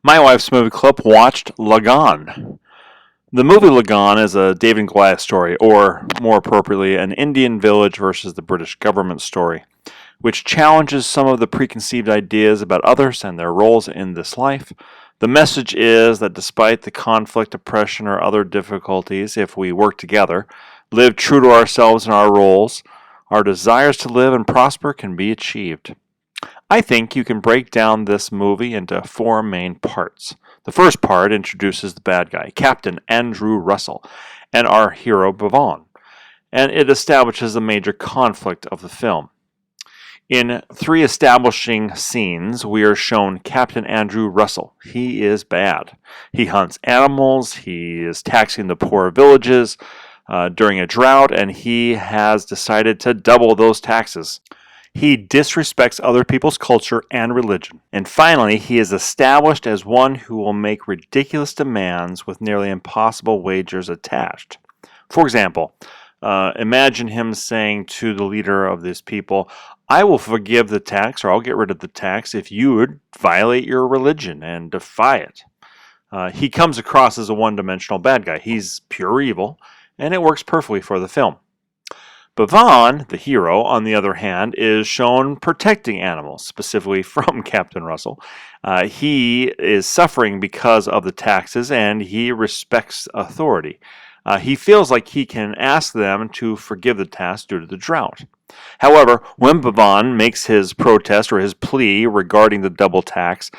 My wife's movie club watched Lagaan. The movie Lagaan is a David and Goliath story, or more appropriately, an Indian village versus the British government story, which challenges some of the preconceived ideas about others and their roles in this life. The message is that despite the conflict, oppression, or other difficulties, if we work together, live true to ourselves and our roles, our desires to live and prosper can be achieved. I think you can break down this movie into four main parts. The first part introduces the bad guy, Captain Andrew Russell, and our hero Bhavan, and it establishes a major conflict of the film. In three establishing scenes, we are shown Captain Andrew Russell. He is bad. He hunts animals, he is taxing the poor villages during a drought, and he has decided to double those taxes. He disrespects other people's culture and religion. And finally, he is established as one who will make ridiculous demands with nearly impossible wagers attached. For example, imagine him saying to the leader of this people, I will forgive the tax, or I'll get rid of the tax if you would violate your religion and defy it. He comes across as a one-dimensional bad guy. He's pure evil, and it works perfectly for the film. Bhavan, the hero, on the other hand, is shown protecting animals, specifically from Captain Russell. He is suffering because of the taxes, and he respects authority. He feels like he can ask them to forgive the tax due to the drought. However, when Bhavan makes his protest or his plea regarding the double tax,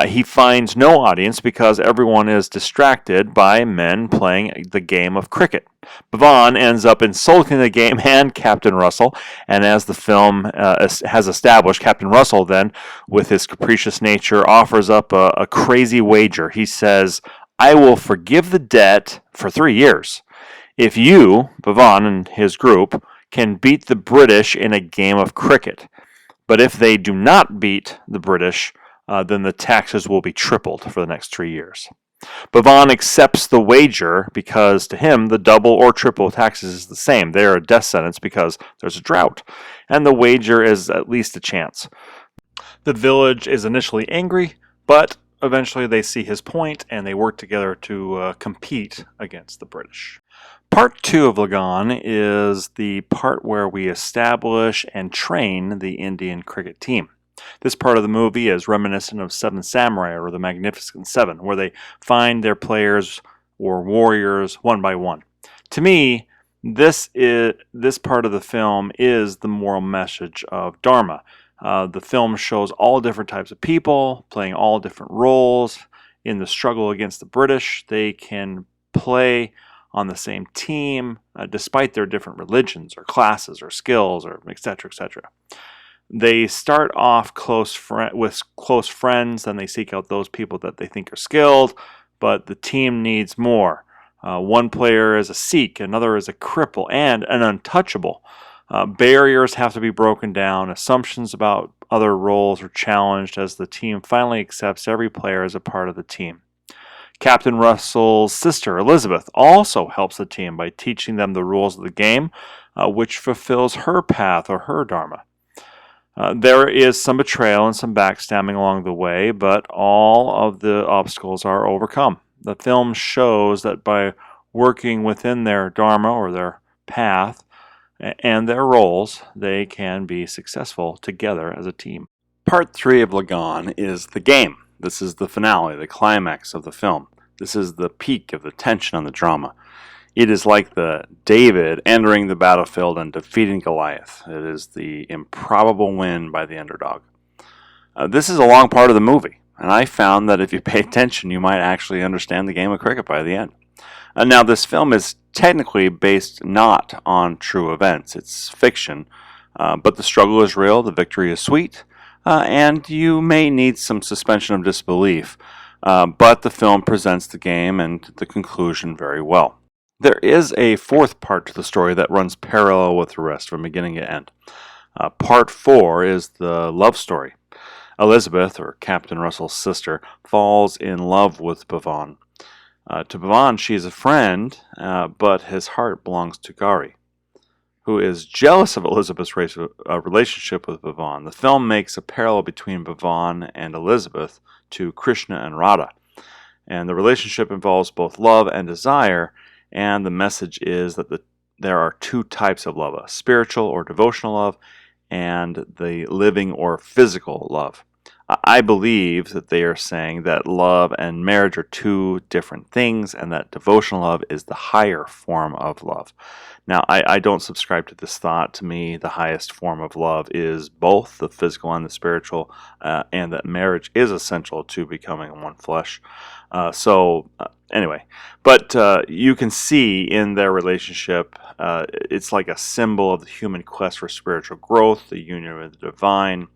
he finds no audience because everyone is distracted by men playing the game of cricket. Bhavan ends up insulting the game and Captain Russell, and as the film has established, Captain Russell then, with his capricious nature, offers up a crazy wager. He says, I will forgive the debt for 3 years if you, Bhavan and his group, can beat the British in a game of cricket. But if they do not beat the British, then the taxes will be tripled for the next 3 years. Bhavan accepts the wager because to him the double or triple taxes is the same. They are a death sentence because there's a drought, and the wager is at least a chance. The village is initially angry, but eventually they see his point and they work together to compete against the British. Part 2 of Lagaan is the part where we establish and train the Indian cricket team. This part of the movie is reminiscent of Seven Samurai or the Magnificent Seven, where they find their players or warriors one by one. To me, this part of the film is the moral message of Dharma. The film shows all different types of people playing all different roles in the struggle against the British. They can play on the same team despite their different religions or classes or skills or etc. etc. They start off with close friends, then they seek out those people that they think are skilled, but the team needs more. One player is a Sikh, another is a cripple, and an untouchable. Barriers have to be broken down, assumptions about other roles are challenged as the team finally accepts every player as a part of the team. Captain Russell's sister, Elizabeth, also helps the team by teaching them the rules of the game, which fulfills her path or her dharma. There is some betrayal and some backstabbing along the way, but all of the obstacles are overcome. The film shows that by working within their dharma or their path and their roles, they can be successful together as a team. Part 3 of Lagaan is the game. This is the finale, the climax of the film. This is the peak of the tension on the drama. It is like the David entering the battlefield and defeating Goliath. It is the improbable win by the underdog. This is a long part of the movie, and I found that if you pay attention, you might actually understand the game of cricket by the end. Now, this film is technically based not on true events. It's fiction, but the struggle is real, the victory is sweet, and you may need some suspension of disbelief, but the film presents the game and the conclusion very well. There is a fourth part to the story that runs parallel with the rest from beginning to end. Part 4 is the love story. Elizabeth, or Captain Russell's sister, falls in love with Bhavan. To Bhavan, she is a friend, but his heart belongs to Gauri, who is jealous of Elizabeth's relationship with Bhavan. The film makes a parallel between Bhavan and Elizabeth to Krishna and Radha. And the relationship involves both love and desire, and the message is that there are two types of love, a spiritual or devotional love, and the living or physical love. I believe that they are saying that love and marriage are two different things, and that devotional love is the higher form of love. Now, I don't subscribe to this thought. To me, the highest form of love is both the physical and the spiritual, and that marriage is essential to becoming one flesh. Anyway, but you can see in their relationship, it's like a symbol of the human quest for spiritual growth, the union with the divine.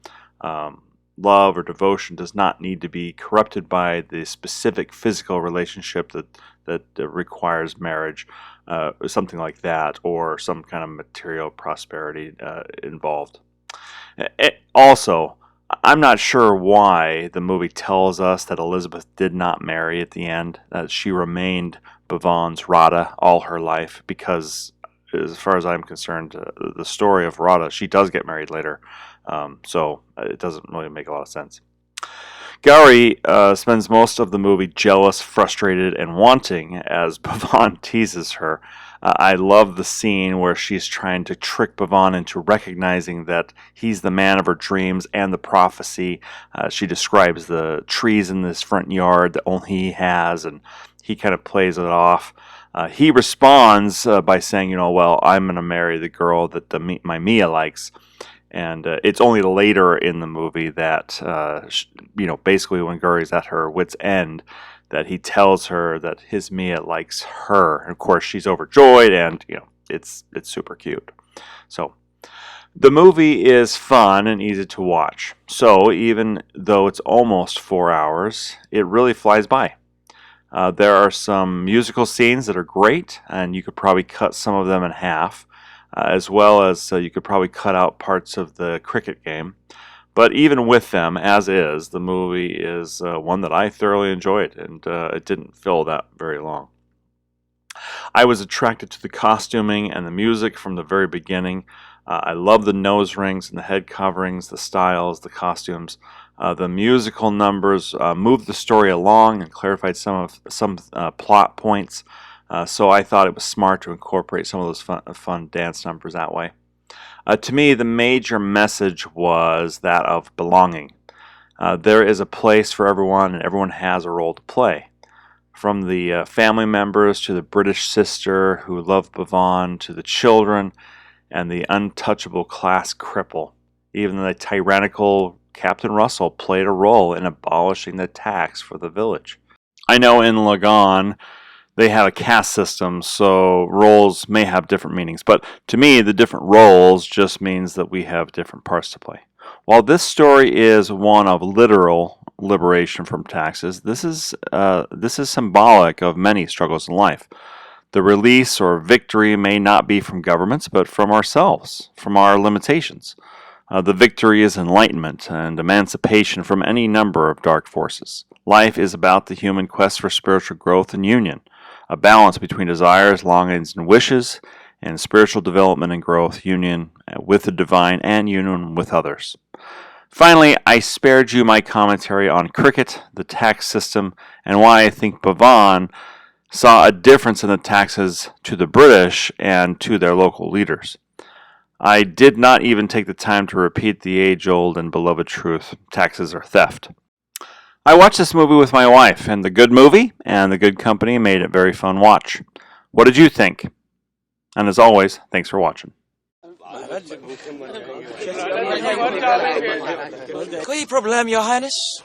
Love or devotion does not need to be corrupted by the specific physical relationship that requires marriage, something like that, or some kind of material prosperity involved. Also, I'm not sure why the movie tells us that Elizabeth did not marry at the end, that she remained Bhavan's Radha all her life, because as far as I'm concerned, the story of Radha, she does get married later, so it doesn't really make a lot of sense. Gauri spends most of the movie jealous, frustrated, and wanting as Bhavan teases her. I love the scene where she's trying to trick Bhavan into recognizing that he's the man of her dreams and the prophecy. She describes the trees in this front yard that only he has, and he kind of plays it off. He responds by saying, well, I'm going to marry the girl that my Mia likes. And it's only later in the movie that, basically when Gauri's at her wit's end, that he tells her that his Mia likes her. And of course, she's overjoyed, and it's super cute. So the movie is fun and easy to watch. So even though it's almost 4 hours, it really flies by. There are some musical scenes that are great, and you could probably cut some of them in half. As well as you could probably cut out parts of the cricket game. But even with them, as is, the movie is one that I thoroughly enjoyed, and it didn't feel that very long. I was attracted to the costuming and the music from the very beginning. I love the nose rings and the head coverings, the styles, the costumes. The musical numbers moved the story along and clarified some plot points. So I thought it was smart to incorporate some of those fun dance numbers that way. To me, the major message was that of belonging. There is a place for everyone, and everyone has a role to play. From the family members to the British sister who loved Bhavan, to the children and the untouchable class cripple. Even the tyrannical Captain Russell played a role in abolishing the tax for the village. I know in Lagaan, they have a caste system, so roles may have different meanings. But to me, the different roles just means that we have different parts to play. While this story is one of literal liberation from taxes, this is symbolic of many struggles in life. The release or victory may not be from governments, but from ourselves, from our limitations. The victory is enlightenment and emancipation from any number of dark forces. Life is about the human quest for spiritual growth and union. A balance between desires, longings, and wishes, and spiritual development and growth, union with the divine, and union with others. Finally, I spared you my commentary on cricket, the tax system, and why I think Bhavan saw a difference in the taxes to the British and to their local leaders. I did not even take the time to repeat the age-old and beloved truth: taxes are theft. I watched this movie with my wife, and the good movie and the good company made it very fun watch. What did you think? And as always, thanks for watching. कोई problem, Your Highness?